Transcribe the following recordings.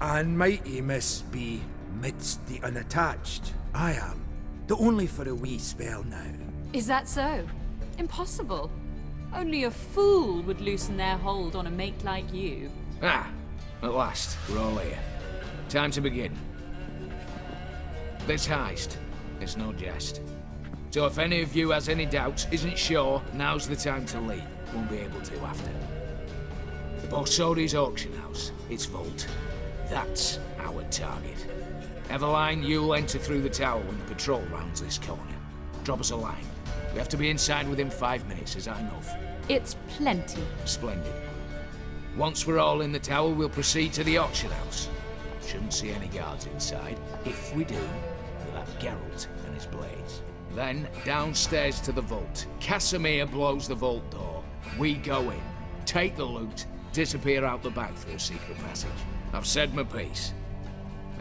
And might Amos be midst the unattached? I am, though only for a wee spell now. Is that so? Impossible. Only a fool would loosen their hold on a mate like you. Ah, at last, we're all here. Time to begin. This heist, it's no jest. So if any of you has any doubts, isn't sure, now's the time to leave. Won't be able to after. The Borsodi's auction house, its vault. That's our target. Eveline, you'll enter through the tower when the patrol rounds this corner. Drop us a line. We have to be inside within 5 minutes, is that enough? It's plenty. Splendid. Once we're all in the tower, we'll proceed to the auction house. Shouldn't see any guards inside. If we do, we'll have Geralt and his blades. Then, downstairs to the vault. Casimir blows the vault door. We go in, take the loot, disappear out the back through a secret passage. I've said my piece.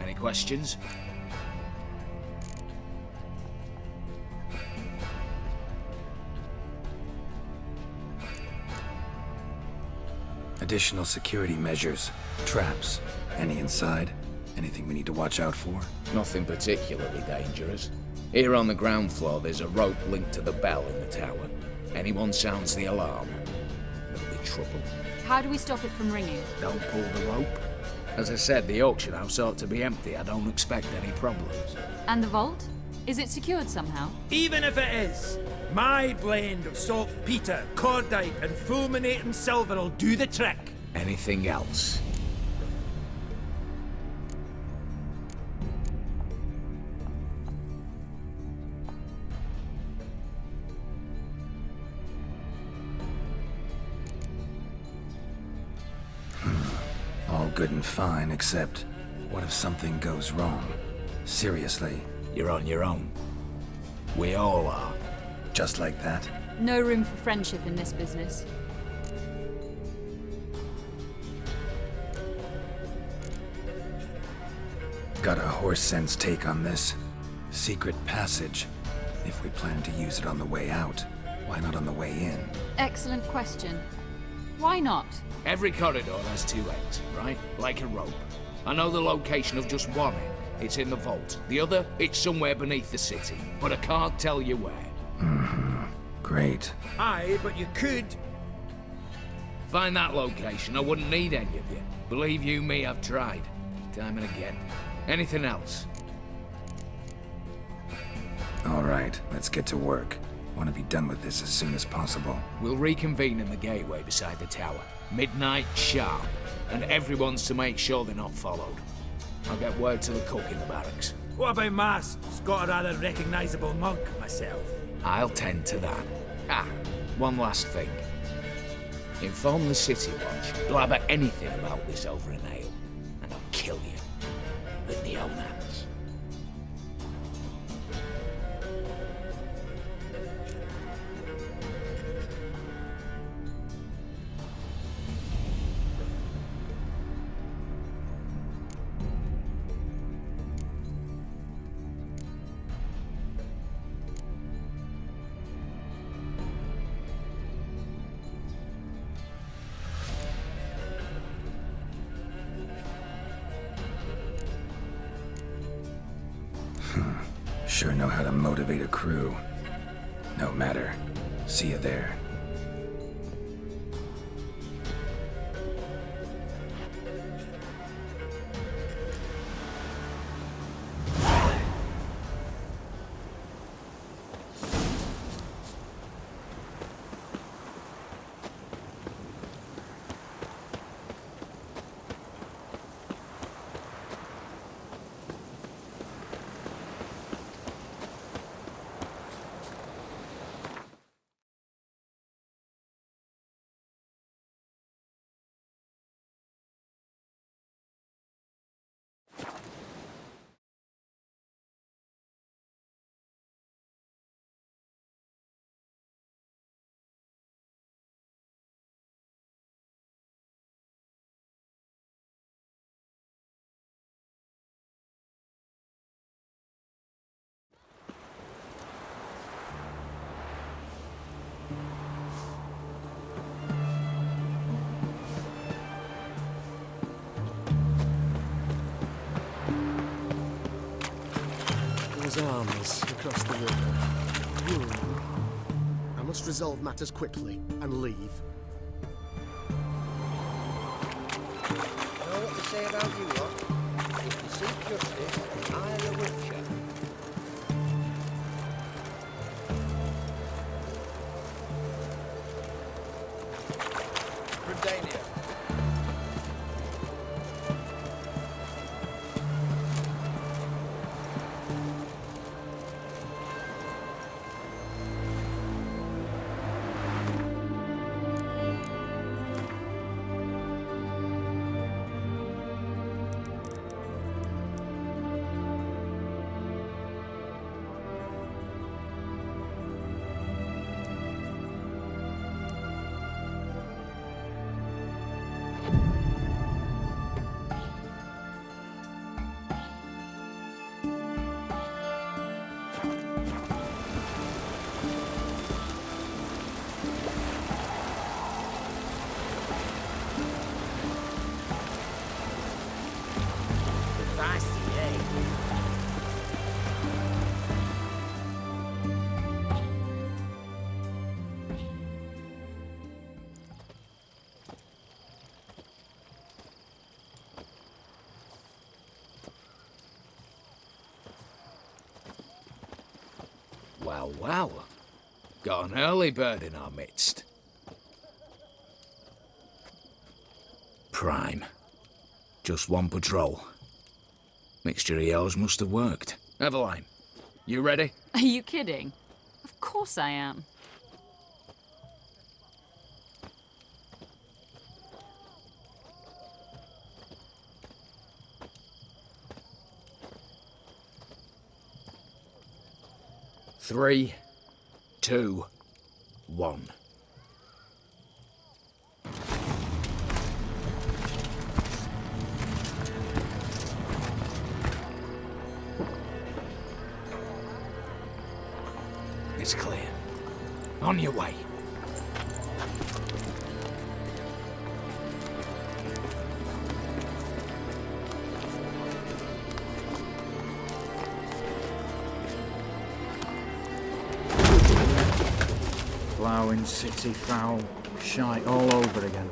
Any questions? Additional security measures, traps. Any inside? Anything we need to watch out for? Nothing particularly dangerous. Here on the ground floor, there's a rope linked to the bell in the tower. Anyone sounds the alarm, there'll be trouble. How do we stop it from ringing? Don't pull the rope. As I said, the auction house ought to be empty. I don't expect any problems. And the vault? Is it secured somehow? Even if it is, my blend of saltpeter, cordite, and fulminating silver will do the trick. Anything else? All good and fine, except what if something goes wrong? Seriously, You're on your own. We all are. just like that? No room for friendship in this business. Got a horse sense take on this. Secret passage. If we plan to use it on the way out, why not on the way in? Excellent question. Why not? Every corridor has two ends, right? Like a rope. I know the location of just one end. It's in the vault. The other, it's somewhere beneath the city. But I can't tell you where. Great. Aye, but you could. Find that location, I wouldn't need any of you. Believe you me, I've tried. Time and again. Anything else? All right, let's get to work. Want to be done with this as soon as possible. We'll reconvene in the gateway beside the tower. Midnight sharp. And everyone's to make sure they're not followed. I'll get word to the cook in the barracks. What about masks? Got a rather recognisable monk myself. I'll tend to that. Ah, one last thing. Inform the City Watch. Blabber anything about this over an ale, and I'll kill you. With my own hands. Sure know how to motivate a crew. No matter. See you there. armies across the river. I must resolve matters quickly and leave. Know what to say about you lot? If you seek justice, I the Witcher. Brindania. Well, well. Got an early bird in our midst. Prime. Just one patrol. Mixture of yours must have worked. Eveline, you ready? Are you kidding? Of course I am. Three, two, one. It's clear. On your way. Ploughing, city foul, shite all over again.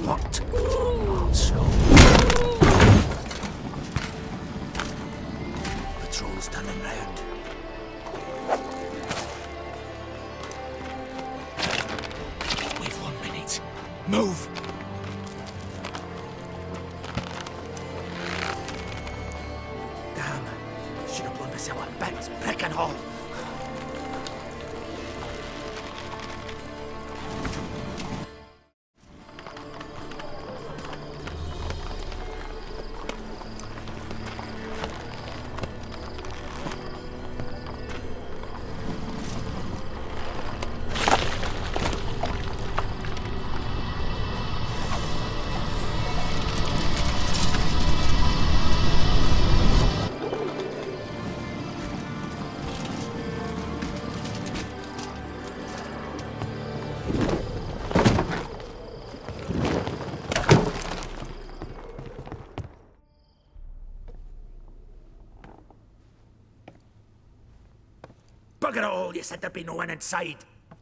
What? Also. Patrol's turning round. We've 1 minute. Move! Damn. Should have blown myself a bit. Prick and all. Bugger it all, you said there'd be no one inside.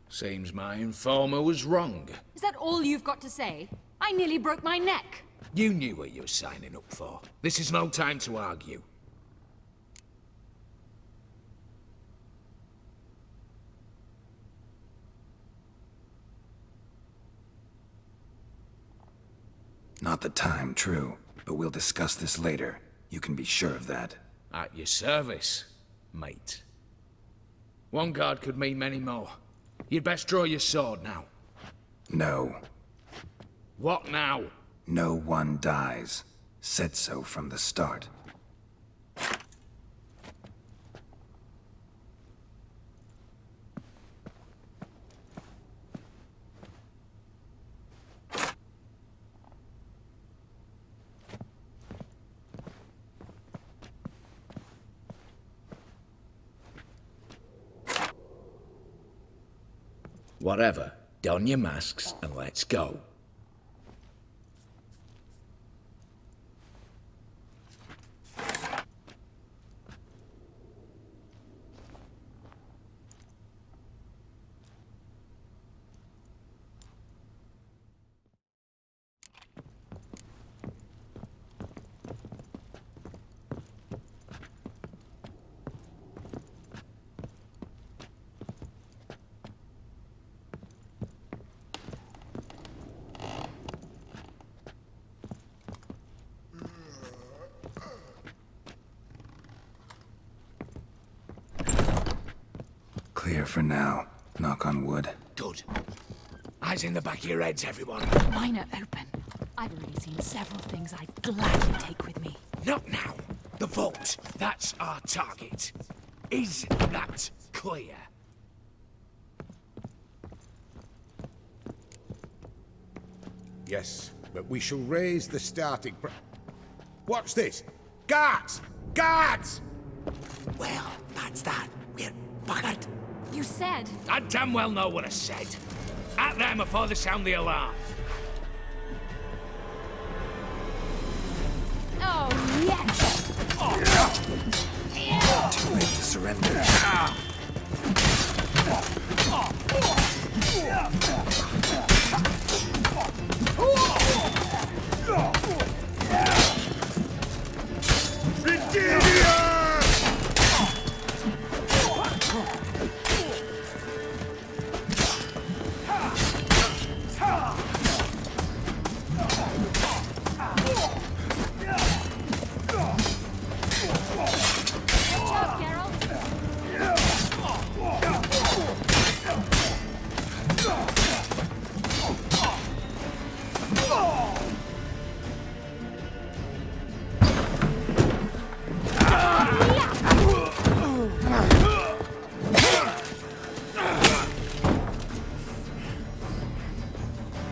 Seems my informer was wrong. Is that all you've got to say? I nearly broke my neck. You knew what you were signing up for. This is no time to argue. Not the time, true. But we'll discuss this later. You can be sure of that. At your service, mate. One guard could mean many more. You'd best draw your sword now. No. What now? No one dies. Said so from the start. Whatever. Don your masks and let's go. Clear for now. Knock on wood. Good. Eyes in the back of your heads, everyone. Mine are open. I've already seen several things I'd gladly take with me. Not now. The vault. That's our target. Is that clear? Yes, but we shall raise the starting What's this? Guards! Guards! Well, that's that. We're buggered. You said... I damn well know what I said. At them before they sound the alarm. Oh, yes! Too late to surrender.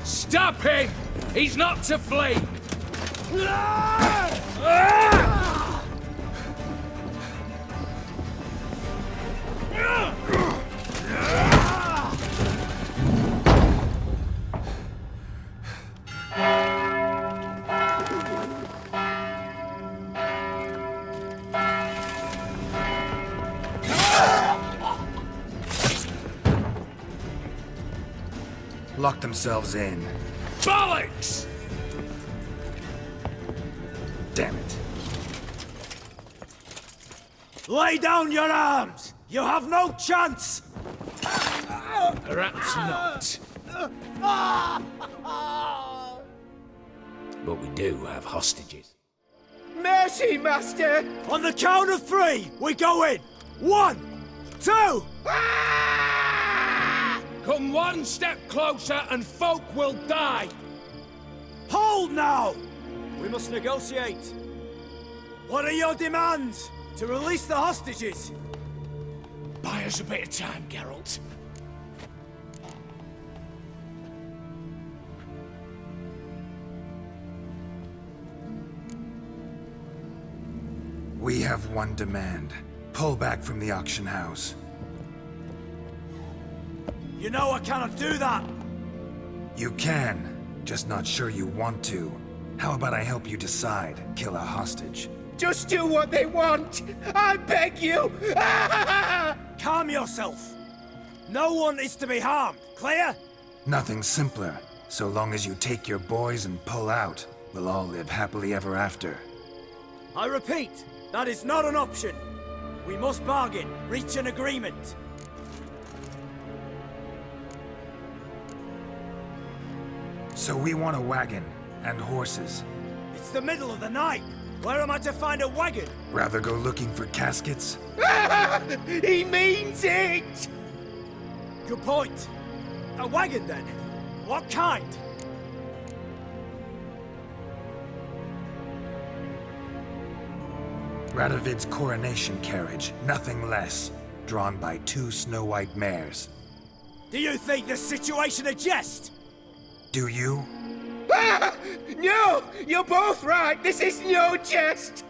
Stop him! He's not to flee! Lock themselves in. Bollocks! Damn it. Lay down your arms! You have no chance! Perhaps not. But we do have hostages. Mercy, Master! On the count of 3, we go in! 1, 2... Come one step closer and folk will die! Hold now! We must negotiate. What are your demands? To release the hostages? Buy us a bit of time, Geralt. We have one demand. Pull back from the auction house. You know I cannot do that! You can, just not sure you want to. How about I help you decide? Kill a hostage. Just do what they want! I beg you! Calm yourself! No one is to be harmed, clear? Nothing simpler. So long as you take your boys and pull out, we'll all live happily ever after. I repeat, that is not an option. We must bargain, reach an agreement. So we want a wagon, and horses. It's the middle of the night. Where am I to find a wagon? Rather go looking for caskets? He means it! Good point. A wagon, then? What kind? Radovid's coronation carriage, nothing less. Drawn by 2 snow-white mares. Do you think this situation a jest? Do you? No! You're both right! This is no jest!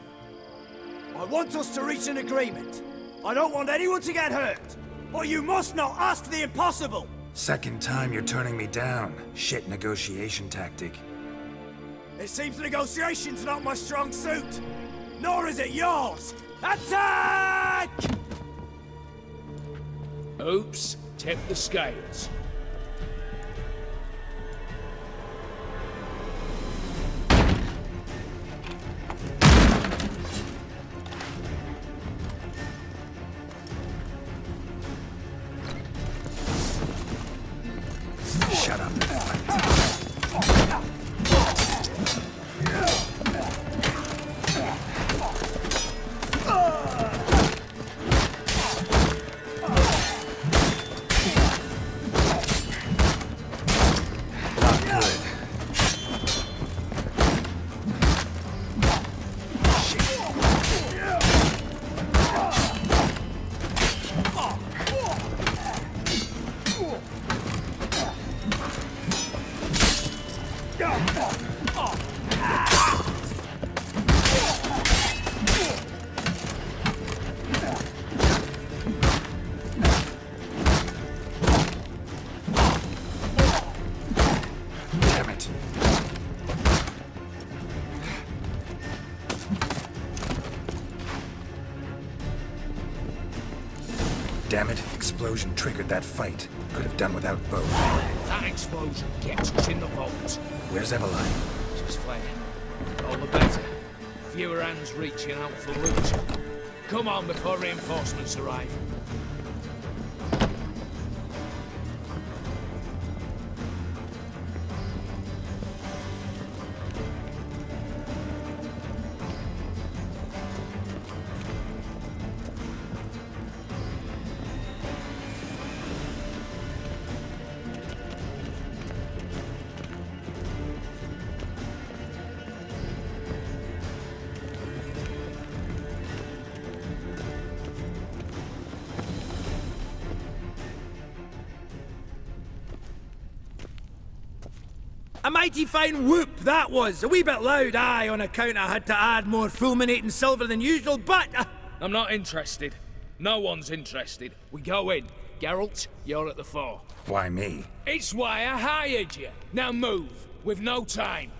I want us to reach an agreement. I don't want anyone to get hurt. But you must not ask the impossible! Second time you're turning me down. Shit negotiation tactic. It seems negotiation's not my strong suit. Nor is it yours! Attack! Oops, tip the scales. Shut up and fight. Damn it, explosion triggered that fight. Could have done without both. That explosion gets us in the vault. Where's Eveline? She's fled. All the better. Fewer hands reaching out for loot. Come on before reinforcements arrive. A mighty fine whoop that was. A wee bit loud, aye, on account I had to add more fulminating silver than usual, but... I'm not interested. No one's interested. We go in. Geralt, you're at the fore. Why me? It's why I hired you. Now move. We've no time.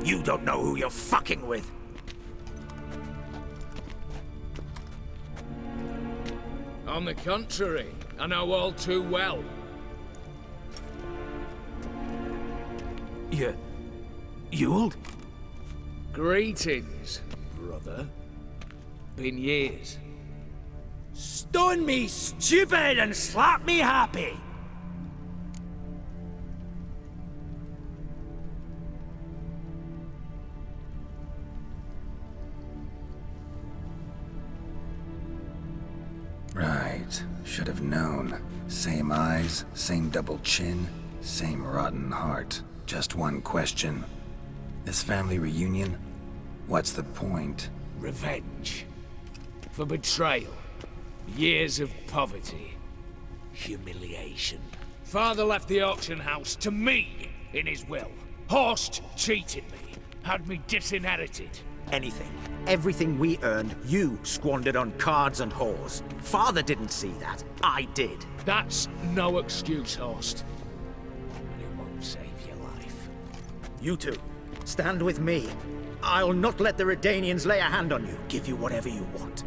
You don't know who you're fucking with. On the contrary, I know all too well. Ewald? Greetings, brother. Been years. Stone me stupid and slap me happy. Right. Should have known. Same eyes, same double chin, same rotten heart. Just one question. This family reunion? What's the point? Revenge. For betrayal. Years of poverty. Humiliation. Father left the auction house to me in his will. Horst cheated me. Had me disinherited. Anything. Everything we earned, you squandered on cards and whores. Father didn't see that. I did. That's no excuse, Horst. But it won't save your life. You two, stand with me. I'll not let the Redanians lay a hand on you. Give you whatever you want.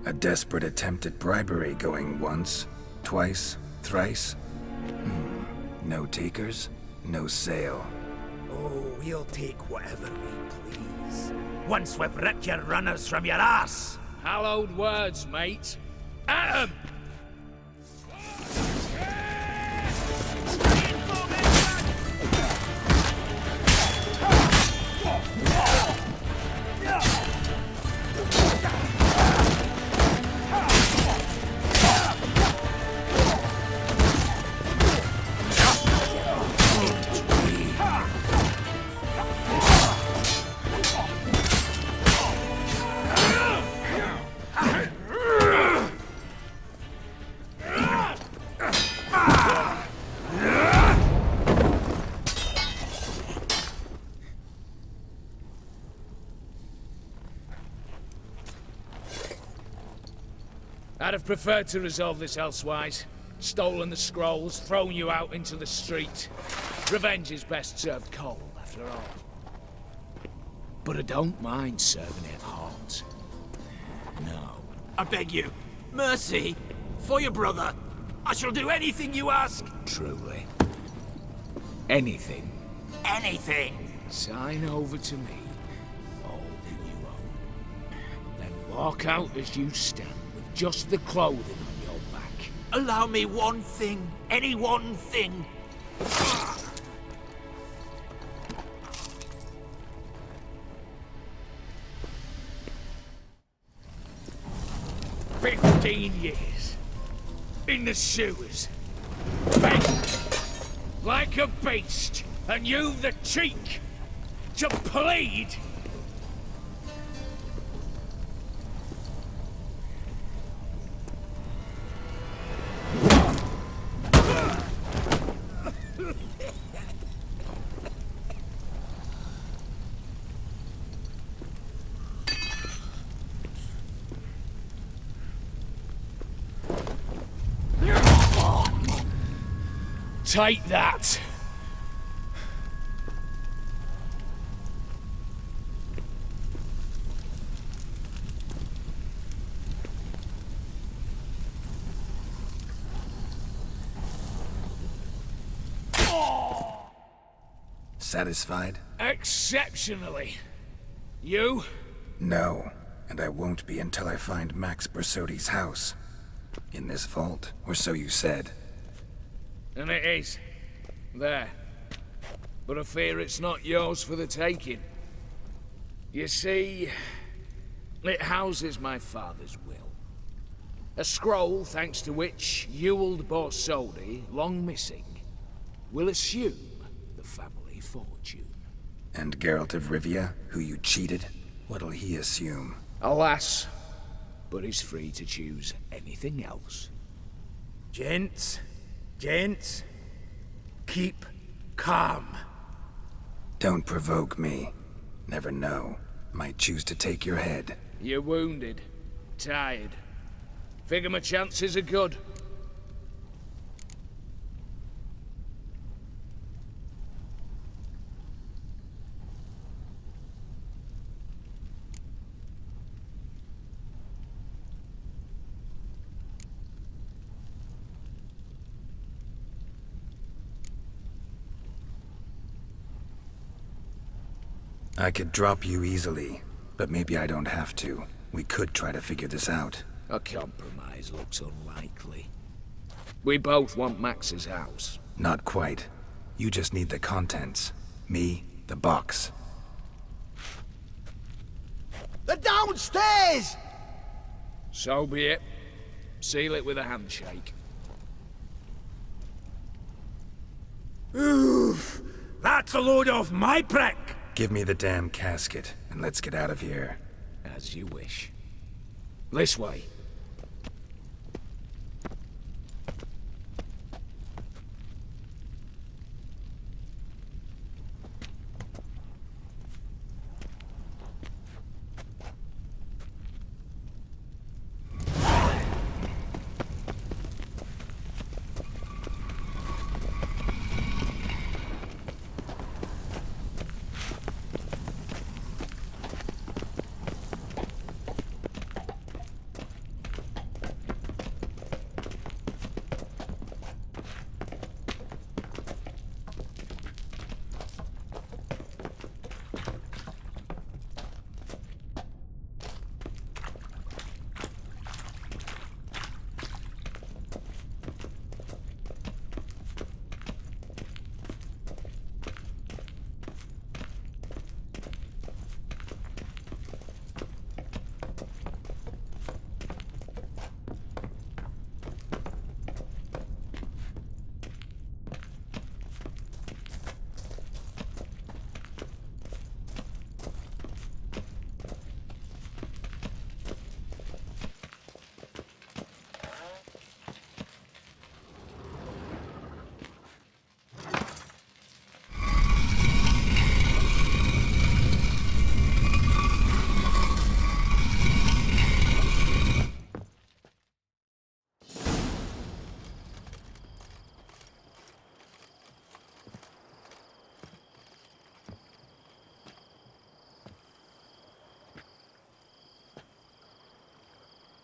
A desperate attempt at bribery going once, twice, thrice. No takers, no sale. Oh, we'll take whatever we please. Once we've ripped your runners from your ass. Hallowed words, mate. At 'em! I'd have preferred to resolve this elsewise. Stolen the scrolls, thrown you out into the street. Revenge is best served cold, after all. But I don't mind serving it hot. No. I beg you. Mercy. For your brother. I shall do anything you ask. Truly. Anything. Anything. Sign over to me all that you own. Then walk out as you stand with just the clothing on your back. Allow me one thing. Any one thing. 15 years. In the sewers. Begged. Like a beast. And you've the cheek to plead. Take that. Satisfied? Exceptionally. You? No, and I won't be until I find Max Bersodi's house. In this vault, or so you said. And it is. There. But I fear it's not yours for the taking. You see, it houses my father's will. A scroll thanks to which Ewald Borsodi, long missing, will assume the family fortune. And Geralt of Rivia, who you cheated, what'll he assume? Alas, but he's free to choose anything else. Gents. Gents. Keep calm. Don't provoke me. Never know. Might choose to take your head. You're wounded. Tired. Figure my chances are good. I could drop you easily, but maybe I don't have to. We could try to figure this out. A compromise looks unlikely. We both want Max's house. Not quite. You just need the contents. Me, the box. They're downstairs! So be it. Seal it with a handshake. Oof. That's a load off my prick. Give me the damn casket, and let's get out of here. As you wish. This way.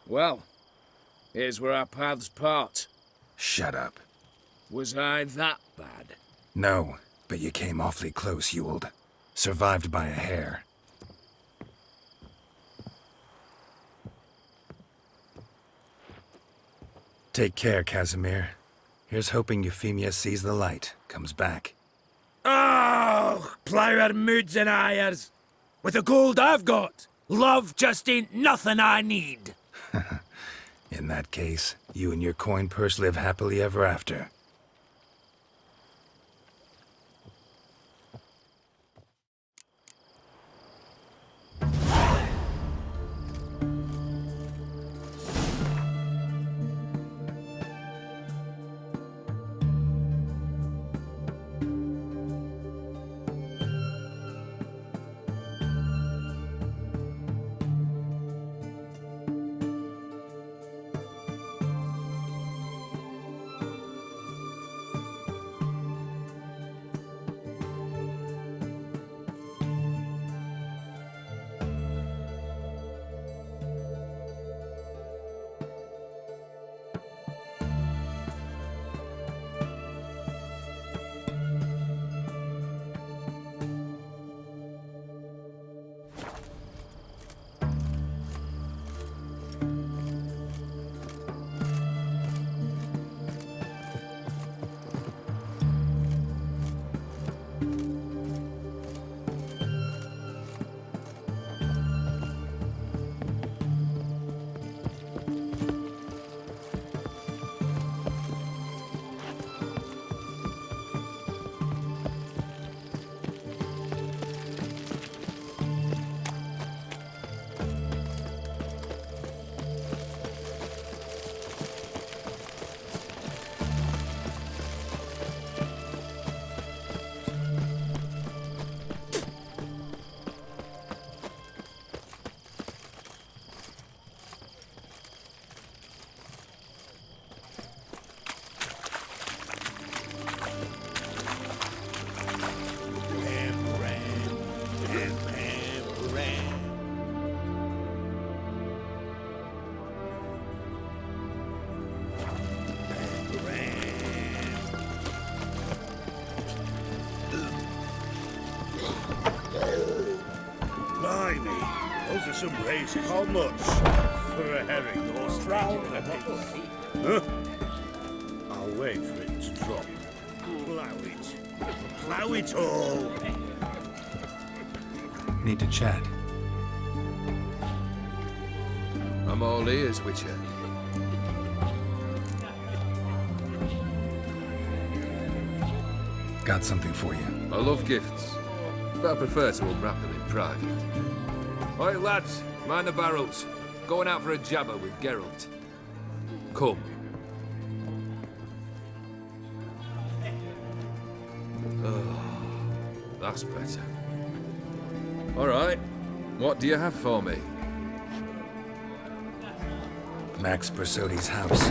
Well, here's where our paths part. Shut up. Was I that bad? No, but you came awfully close, Ewald. Survived by a hair. Take care, Casimir. Here's hoping Euphemia sees the light, comes back. Oh, plougher moods and hires. With the gold I've got, love just ain't nothing I need. In that case, you and your coin purse live happily ever after. Blimey, those are some raisins. How much for a herring or straight in a piece? Huh? I'll wait for it to drop. Plough it. Plough it all. Need to chat. I'm all ears, Witcher. Got something for you. I love gifts, but I prefer to unwrap them in private. Right, lads, mind the barrels. Going out for a jabber with Geralt. Come. Oh, that's better. All right, what do you have for me? Max Bersodi's house,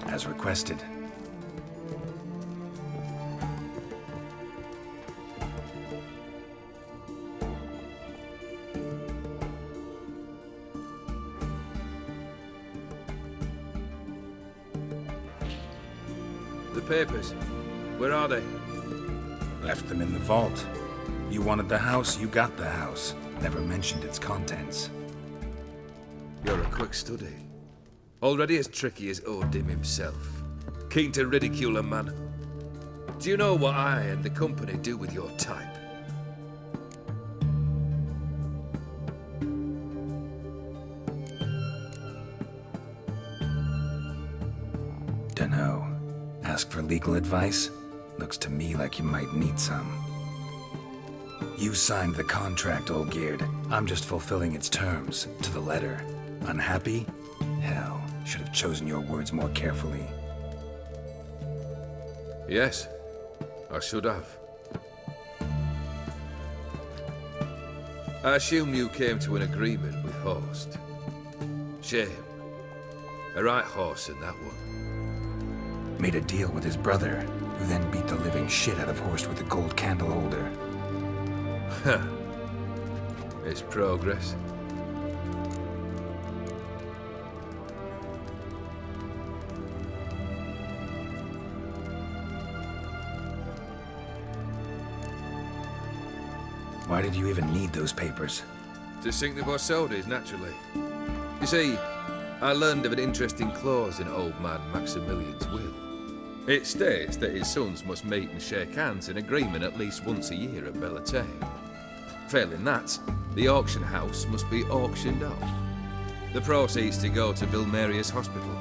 as requested. The papers, where are they? Left them in the vault. You wanted the house, you got the house. Never mentioned its contents. You're a quick study. Already as tricky as Odin himself. Keen to ridicule a man. Do you know what I and the company do with your type? Dunno. Ask for legal advice? Looks to me like you might need some. You signed the contract, Olgierd. I'm just fulfilling its terms, to the letter. Unhappy? Hell, should have chosen your words more carefully. Yes, I should have. I assume you came to an agreement with Horst. Shame. A right horse in that one. Made a deal with his brother, who then beat the living shit out of Horst with a gold candle holder. It's progress. Why did you even need those papers? To sink the Borsodis, naturally. You see, I learned of an interesting clause in old man Maximilian's will. It states that his sons must meet and shake hands in agreement at least once a year at Bellatane. Failing that, the auction house must be auctioned off. The proceeds to go to Vilmerius Hospital.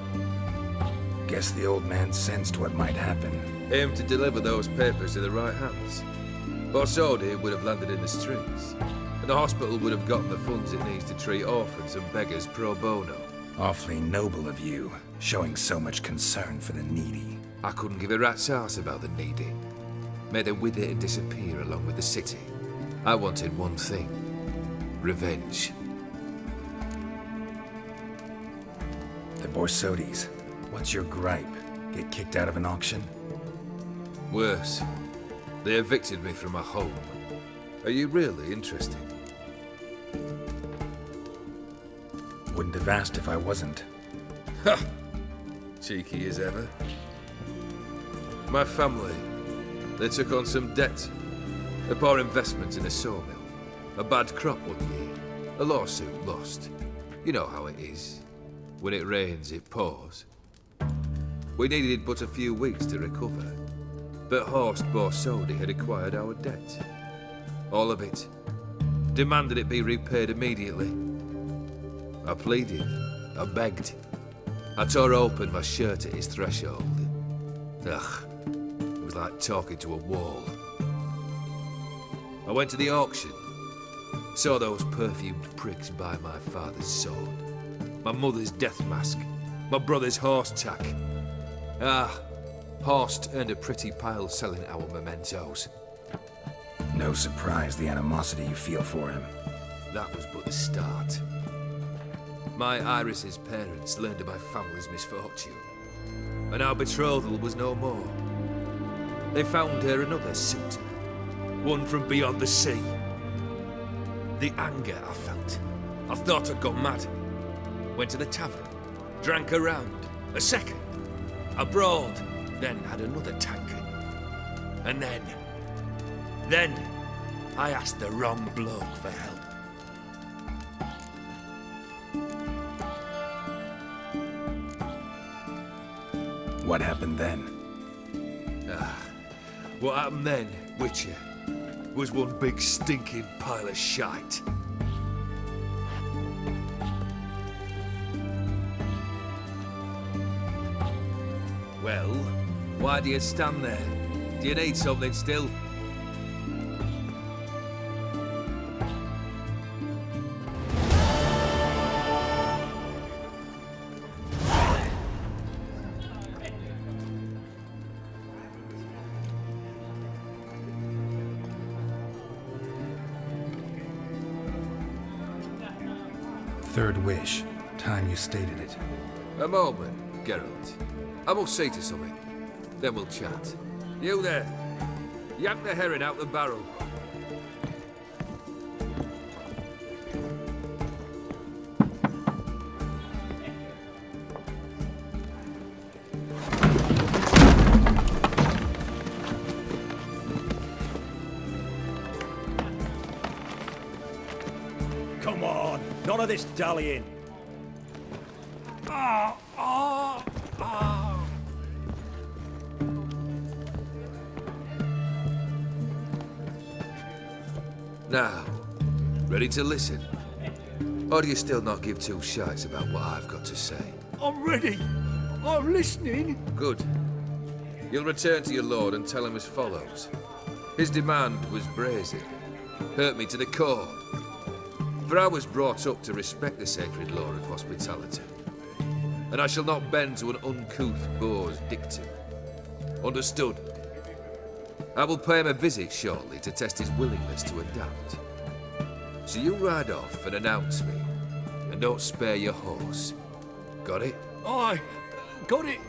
Guess the old man sensed what might happen. Aimed to deliver those papers in the right hands. Borsodi would have landed in the streets, and the hospital would have gotten the funds it needs to treat orphans and beggars pro bono. Awfully noble of you, showing so much concern for the needy. I couldn't give a rat's ass about the needy. May they wither and disappear along with the city. I wanted one thing. Revenge. The Borsodis. What's your gripe? Get kicked out of an auction? Worse. They evicted me from my home. Are you really interested? Wouldn't have asked if I wasn't. Ha! Cheeky as ever. My family, they took on some debt. A poor investment in a sawmill. A bad crop one year. A lawsuit lost. You know how it is. When it rains, it pours. We needed but a few weeks to recover. But Horst Borsodi had acquired our debt. All of it. Demanded it be repaid immediately. I pleaded. I begged. I tore open my shirt at his threshold. Ugh. It was like talking to a wall. I went to the auction. Saw those perfumed pricks buy my father's sword. My mother's death mask. My brother's horse tack. Ah, Horst earned a pretty pile selling our mementos. No surprise the animosity you feel for him. That was but the start. My Iris's parents learned of my family's misfortune, and our betrothal was no more. They found her another suitor, one from beyond the sea. The anger I felt. I thought I'd gone mad. Went to the tavern, drank a round, a second, abroad, then had another tankard. And then, I asked the wrong bloke for help. What happened then? What happened then, Witcher, was one big stinking pile of shite. Well, why do you stand there? Do you need something still? Third wish. Time you stated it. A moment, Geralt. I must see to something. Then we'll chat. You there. Yank the herring out the barrel. Come on, none of this dallying. Now, ready to listen? Or do you still not give two shites about what I've got to say? I'm ready. I'm listening. Good. You'll return to your lord and tell him as follows. His demand was brazen. Hurt me to the core. For I was brought up to respect the sacred law of hospitality. And I shall not bend to an uncouth boor's dictum. Understood? I will pay him a visit shortly to test his willingness to adapt. So you ride off and announce me. And don't spare your horse. Got it? Aye, got it.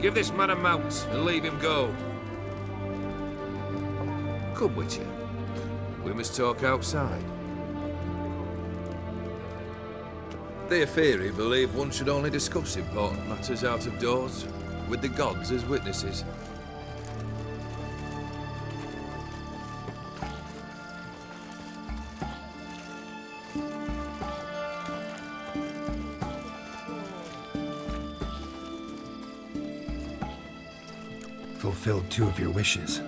Give this man a mount and leave him go. Come, Witcher. We must talk outside. Theopheri believe one should only discuss important matters out of doors, with the gods as witnesses. fulfilled 2 of your wishes.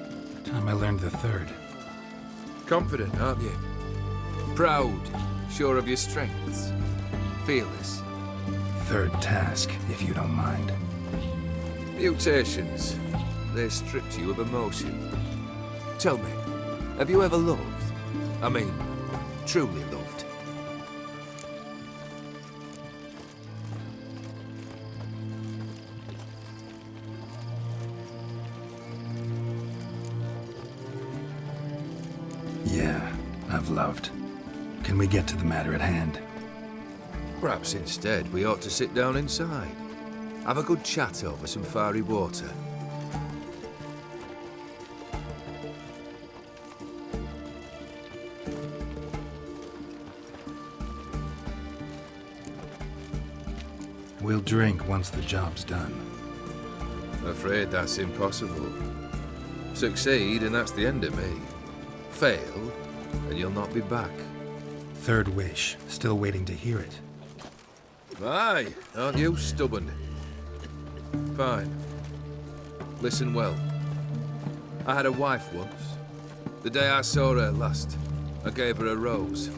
Time I learned the 3rd. Confident, aren't you? Proud, sure of your strengths. Fearless. 3rd task, if you don't mind. Mutations. They stripped you of emotion. Tell me, have you ever loved? I mean, truly loved? Yeah, I've loved. Can we get to the matter at hand? Perhaps instead we ought to sit down inside. Have a good chat over some fiery water. We'll drink once the job's done. Afraid that's impossible. Succeed and that's the end of me. Fail and you'll not be back. 3rd wish. Still waiting to hear it. Aye, aren't you stubborn? Fine. Listen well. I had a wife once. The day I saw her last, I gave her a rose.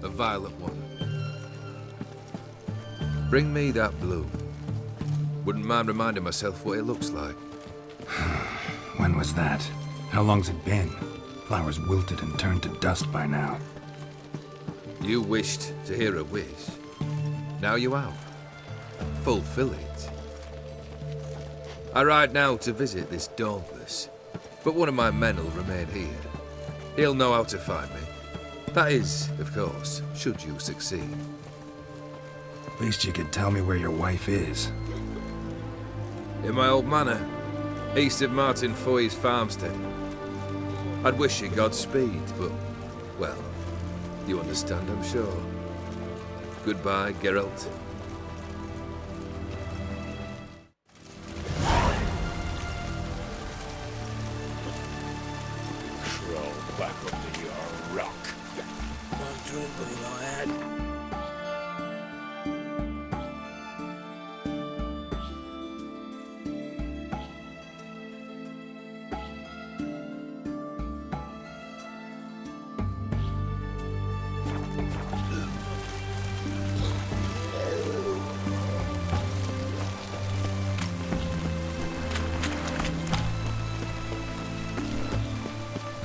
A violet one. Bring me that bloom. Wouldn't mind reminding myself what it looks like. When was that? How long's it been? Flowers wilted and turned to dust by now. You wished to hear a wish. Now you have. Fulfill it. I ride now to visit this Dauntless, but one of my men will remain here. He'll know how to find me. That is, of course, should you succeed. At least you could tell me where your wife is. In my old manor, east of Martin Foy's farmstead. I'd wish you Godspeed, but, well, you understand, I'm sure. Goodbye, Geralt. Crawl back under your rock. One drink all I had.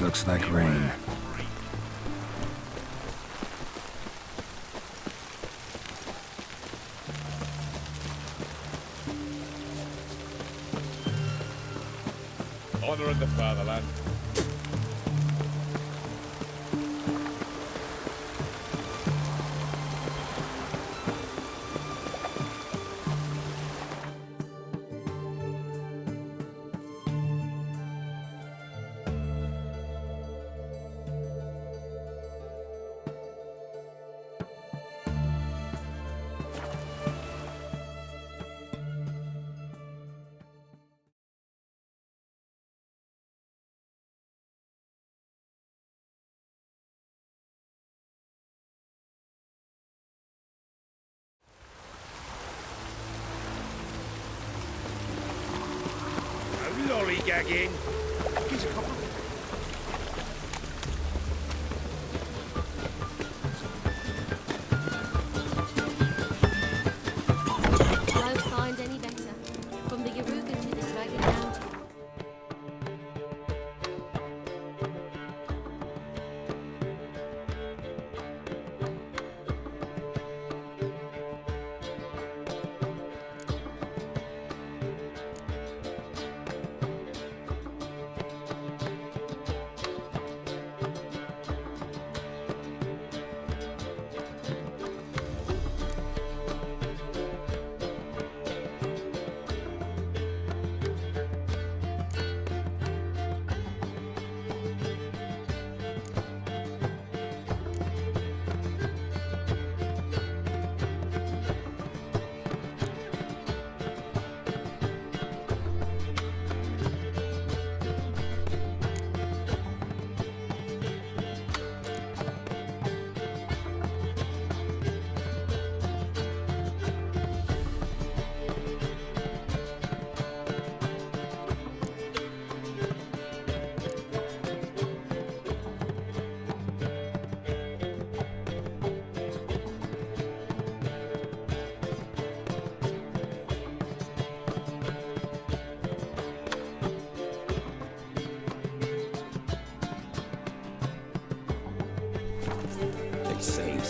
Looks like rain. Honor in the fatherland. Lollygagging. Here's a couple. Won't find any better. From the Yaruga to the Dragon Mountain.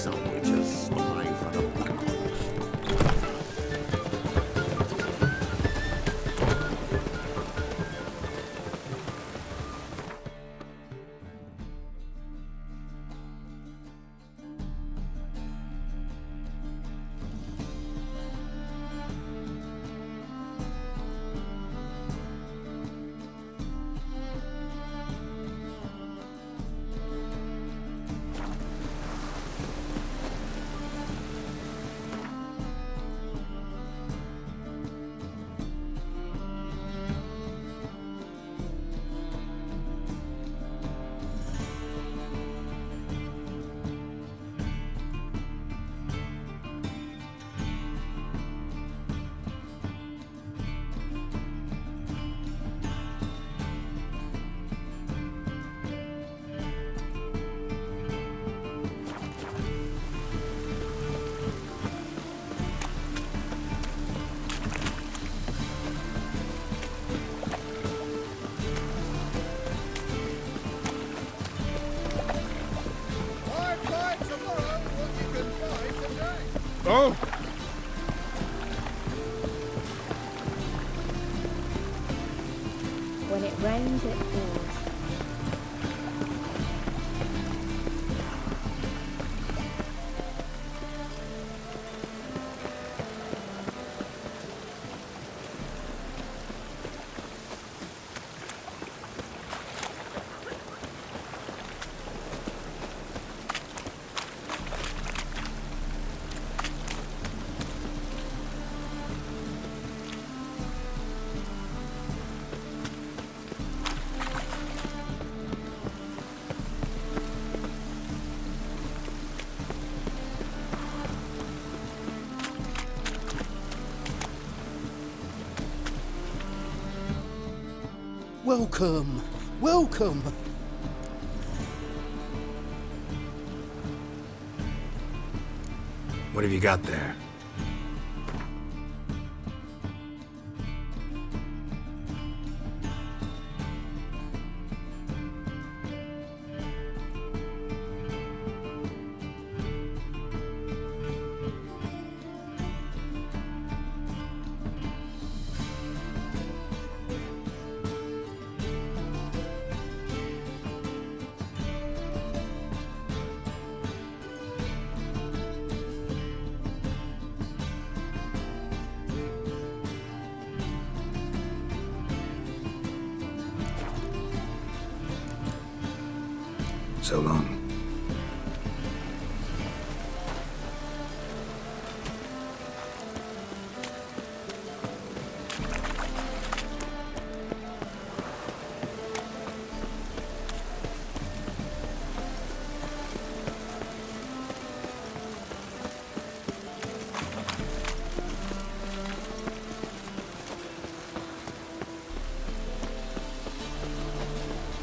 some witches spy for the Black Ones. Oh! When it rains, it pours. Welcome, welcome. What have you got there? So long.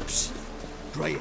Psst. Grey.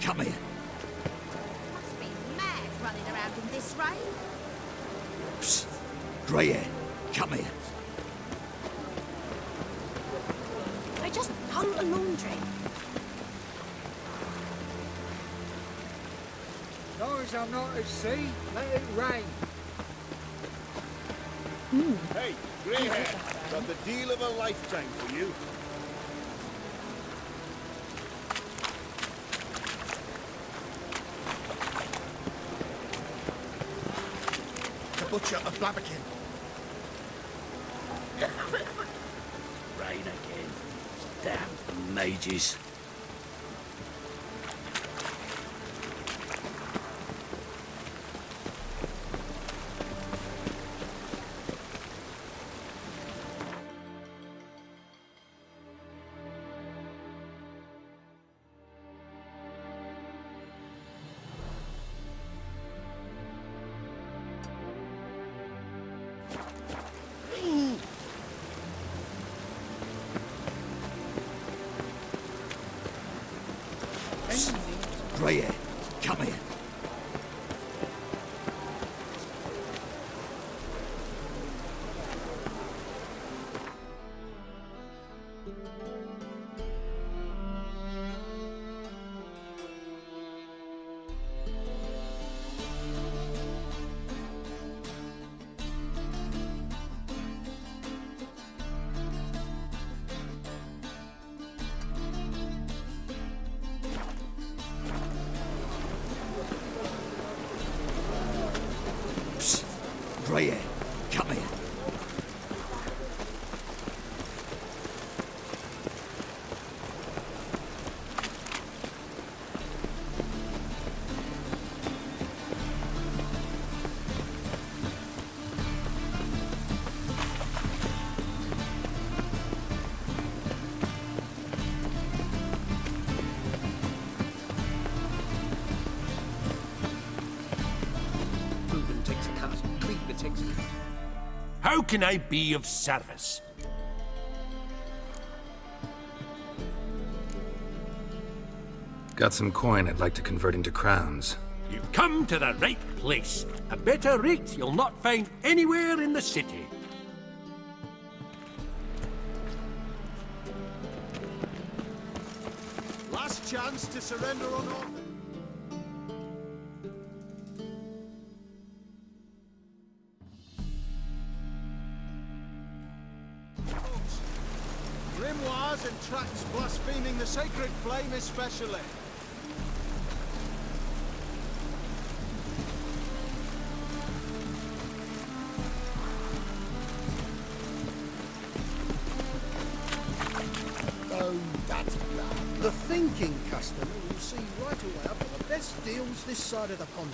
Come here. Must be mad running around in this rain. Psst. Greyhair, come here. I just hung the laundry. As long as I'm not at sea, let it rain. Hey, Greyhair, got the deal of a lifetime for you. Butcher of Blaviken. Rain again. Damn mages. Greyhair, come here. Greyhair, come here. Proven takes a cut. Clean the takes a cut. How can I be of service? Got some coin I'd like to convert into crowns. You've come to the right place. A better rate you'll not find anywhere in the city. Last chance to surrender or not. Grimoires and tracts blaspheming the sacred flame especially. Oh, that's bad. The thinking customer will see right away I've got the best deals this side of the pond.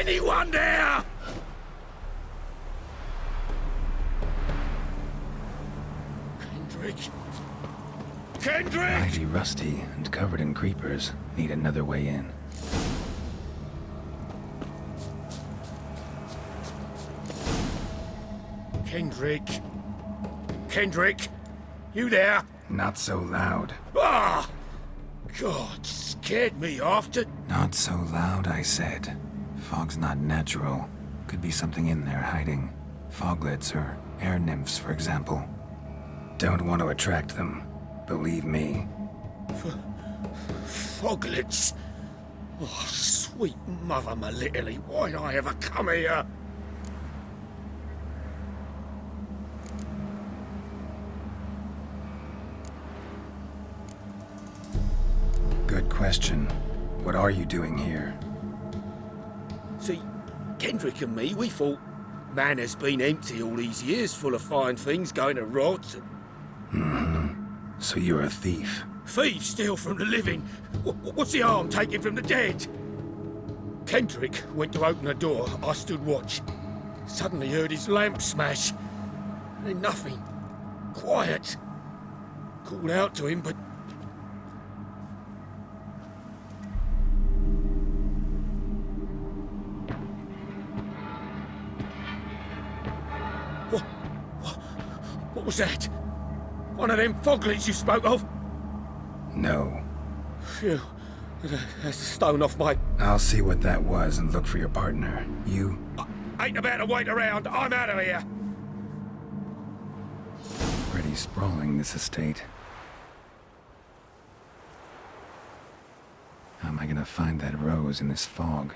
anyone there? Kendrick? Kendrick! Mighty rusty and covered in creepers. Need another way in. Kendrick? Kendrick? You there? Not so loud. Ah! God, scared me after. Not so loud, I said. Fog's not natural. Could be something in there hiding. Foglets or air nymphs, for example. Don't want to attract them. Believe me. Foglets? Oh, sweet mother, my little, why'd I ever come here? Good question. What are you doing here? See, Kendrick and me, we thought Manor's been empty all these years, full of fine things going to rot. So you're a thief. Thieves steal from the living. What's the harm taking from the dead? Kendrick went to open the door. I stood watch. Suddenly heard his lamp smash. Then nothing. Quiet. Called out to him, but... What was that? One of them foglets you spoke of? No. Phew. That's a stone off my... I'll see what that was and look for your partner. You... I ain't about to wait around. I'm out of here. Pretty sprawling, this estate. How am I gonna find that rose in this fog?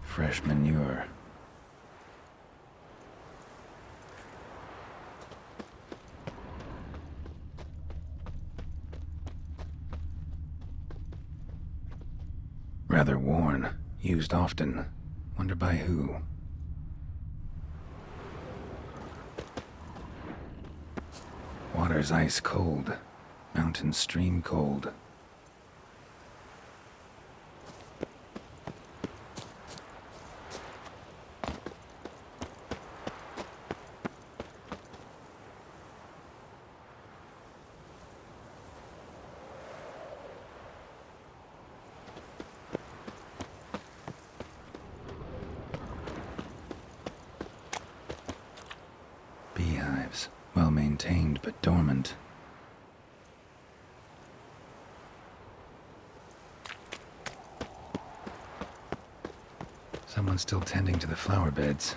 Fresh manure. Rather worn. Used often. Wonder by who? Water's ice cold. Mountain stream cold. Beehives. Well maintained, but dormant. Someone's still tending to the flower beds.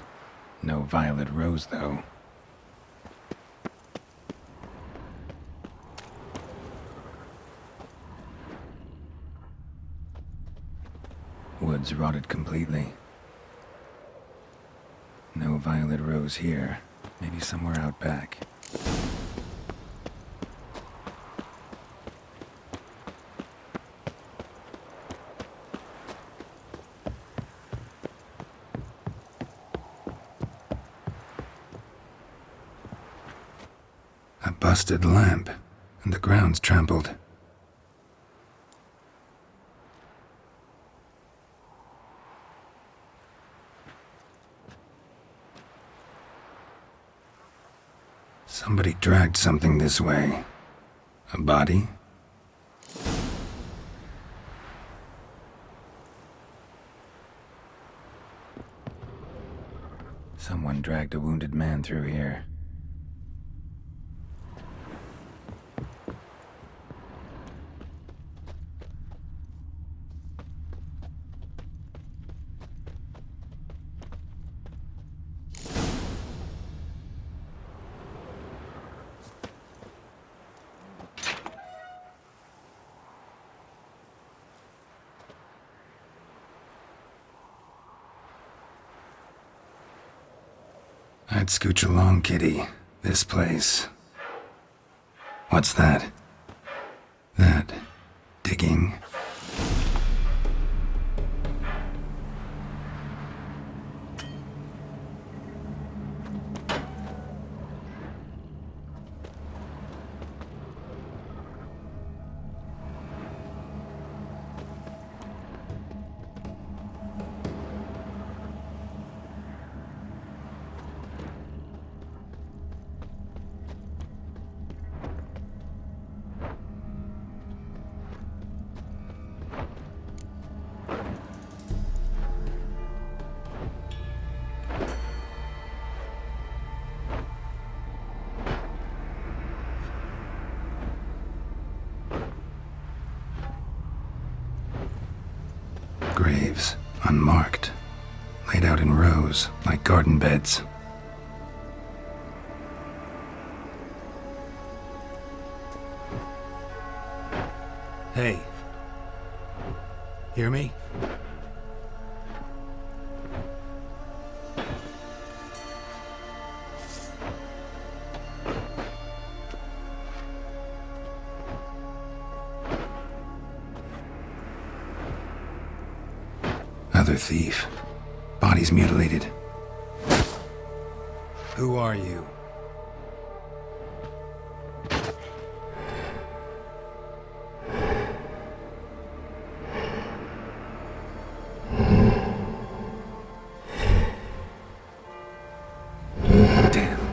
No violet rose, though. Woods rotted completely. No violet rose here. Maybe somewhere out back. A busted lamp, and the ground's trampled. Somebody dragged something this way. A body? Someone dragged a wounded man through here. I'd scooch along, kitty. This place. What's that? That. Digging. unmarked, laid out in rows like garden beds. Hey. Hear me? Another thief. Bodies mutilated. Who are you? Damn.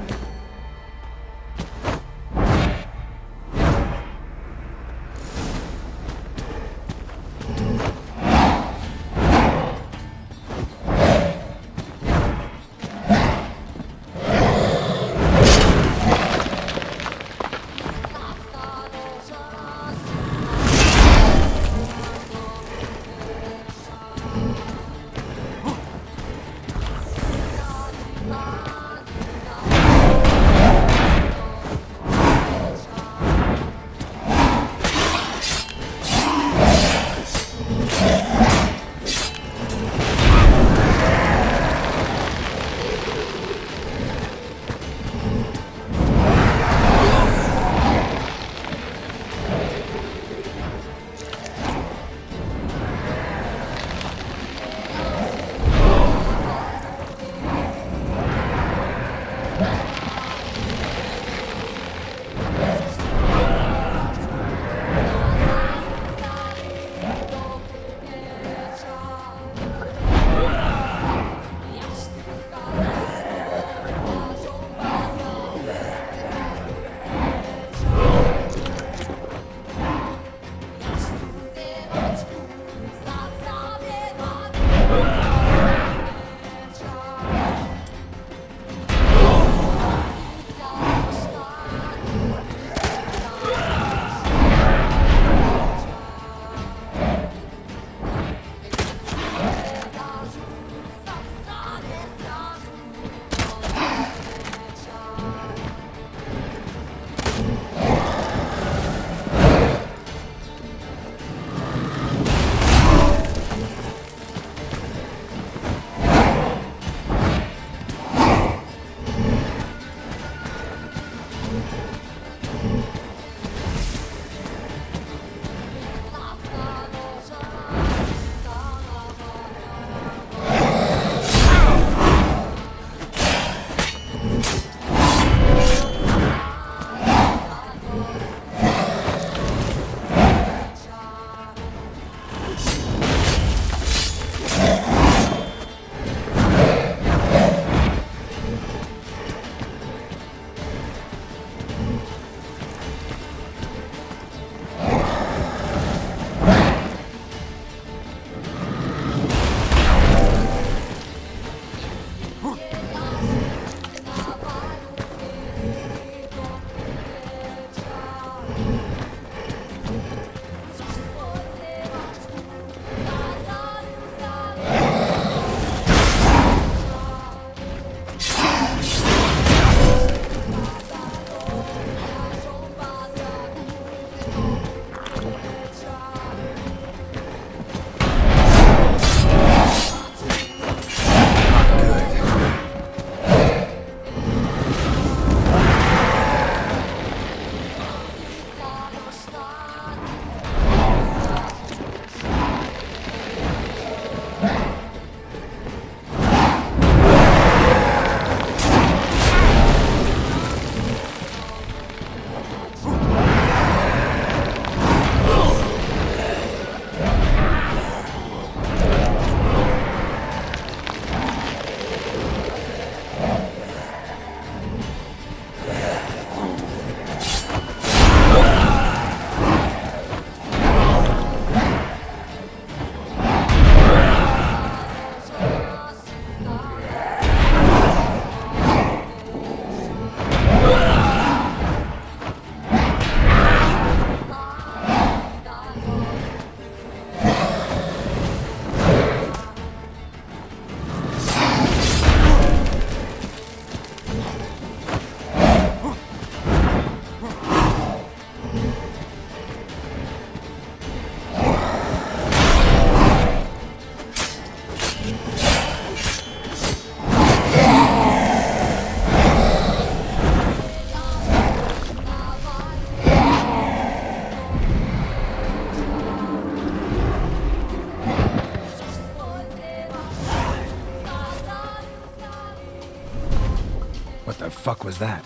fuck was that?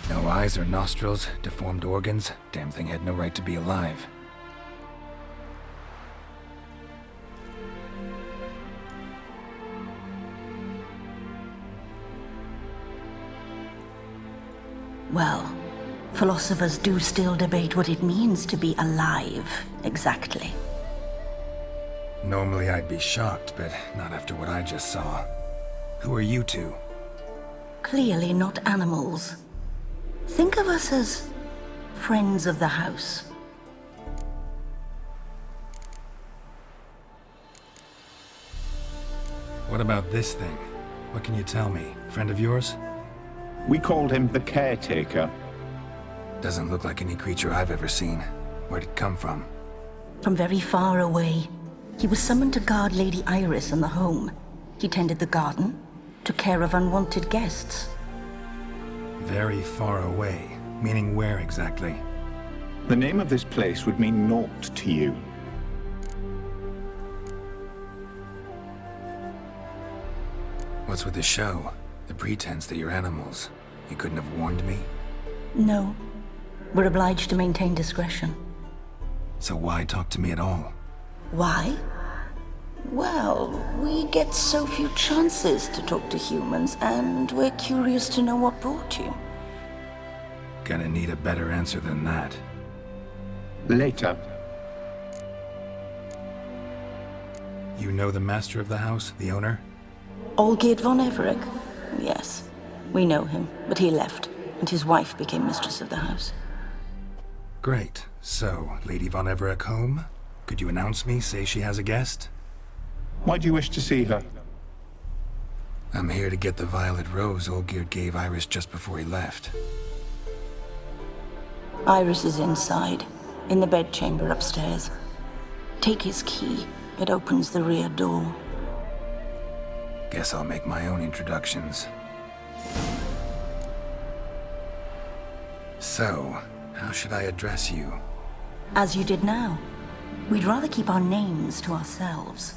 No eyes or nostrils, deformed organs. Damn thing had no right to be alive. Well, philosophers do still debate what it means to be alive, exactly. Normally I'd be shocked, but not after what I just saw. Who are you two? Clearly not animals. Think of us as friends of the house. What about this thing? What can you tell me? Friend of yours? We called him the Caretaker. Doesn't look like any creature I've ever seen. Where'd it come from? From very far away. He was summoned to guard Lady Iris and the home. He tended the garden, took care of unwanted guests. Very far away. Meaning where exactly? The name of this place would mean naught to you. What's with the show? The pretense that you're animals. You couldn't have warned me? No. We're obliged to maintain discretion. So why talk to me at all? Why? Well, we get so few chances to talk to humans, and we're curious to know what brought you. Gonna need a better answer than that. Later. You know the master of the house, the owner? Olgierd von Everec? Yes. We know him, but he left, and his wife became mistress of the house. Great. So, Lady von Everec home? Could you announce me, say she has a guest? Why do you wish to see her? I'm here to get the violet rose Olgierd gave Iris just before he left. Iris is inside, in the bedchamber upstairs. Take his key. It opens the rear door. Guess I'll make my own introductions. So, how should I address you? As you did now. We'd rather keep our names to ourselves.